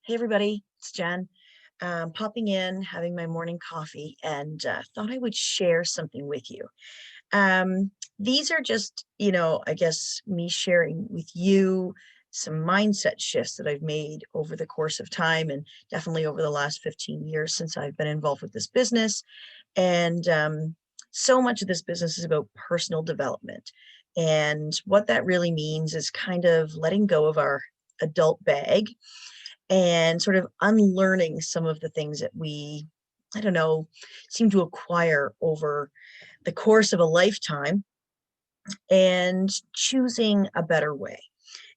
Hey everybody, it's Jen. Popping in, having my morning coffee, and thought I would share something with you. These are just, I guess me sharing with you some mindset shifts that I've made over the course of time, and definitely over the last 15 years since I've been involved with this business. And so much of this business is about personal development. And what that really means is kind of letting go of our adult bag and sort of unlearning some of the things that we, I don't know, seem to acquire over the course of a lifetime and choosing a better way.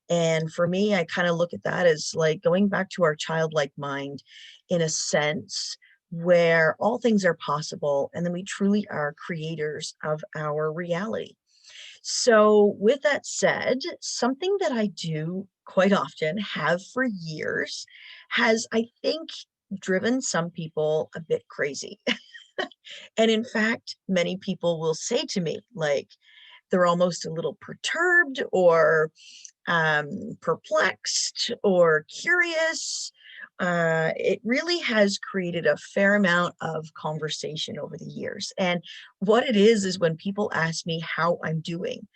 And for me, I kind of look at that as like going back to our childlike mind in a sense where all things are possible and then we truly are creators of our reality. So, with that said, something that I do quite often, have for years, has, I think, driven some people a bit crazy. And in fact, many people will say to me, like, they're almost a little perturbed or perplexed or curious. It really has created a fair amount of conversation over the years. And what it is when people ask me how I'm doing,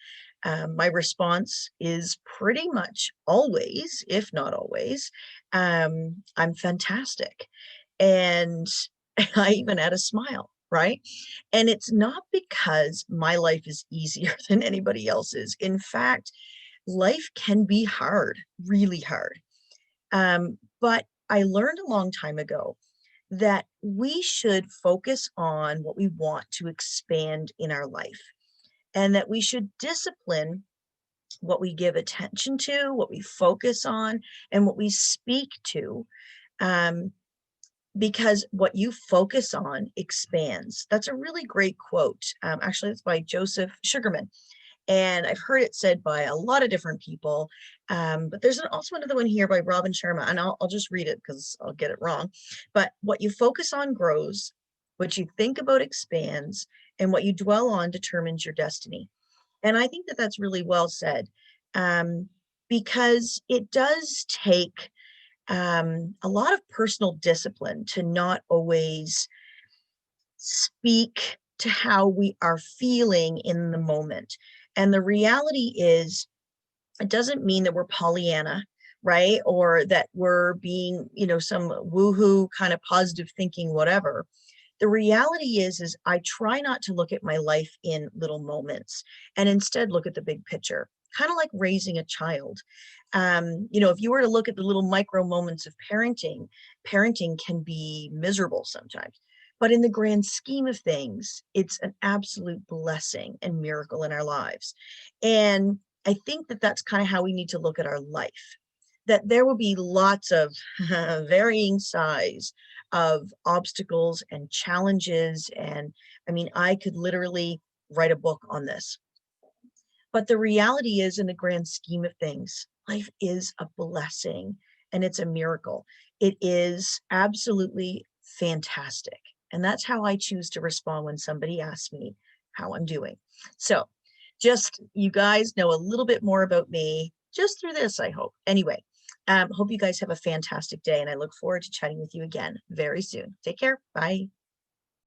my response is pretty much always, if not always, I'm fantastic. And I even add a smile, right? And it's not because my life is easier than anybody else's. In fact, life can be hard, really hard. But I learned a long time ago that we should focus on what we want to expand in our life and that we should discipline what we give attention to, what we focus on, and what we speak to. Um, because what you focus on expands. That's a really great quote. Actually, it's by Joseph Sugarman. And I've heard it said by a lot of different people. But there's also another one here by Robin Sharma, and I'll just read it because I'll get it wrong. But what you focus on grows, what you think about expands, and what you dwell on determines your destiny. And I think that that's really well said, um, because it does take a lot of personal discipline to not always speak to how we are feeling in the moment. And the reality is, it doesn't mean that we're Pollyanna, right? Or that we're being, some woohoo kind of positive thinking, whatever. The reality is I try not to look at my life in little moments and instead look at the big picture, kind of like raising a child. If you were to look at the little micro moments of parenting, parenting can be miserable sometimes. But in the grand scheme of things, it's an absolute blessing and miracle in our lives. And I think that that's kind of how we need to look at our life, that there will be lots of varying size of obstacles and challenges. And I mean, I could literally write a book on this. But the reality is, in the grand scheme of things, life is a blessing and it's a miracle. It is absolutely fantastic. And that's how I choose to respond when somebody asks me how I'm doing. So, just you guys know a little bit more about me just through this, I hope. Anyway, hope you guys have a fantastic day, and I look forward to chatting with you again very soon. Take care. Bye.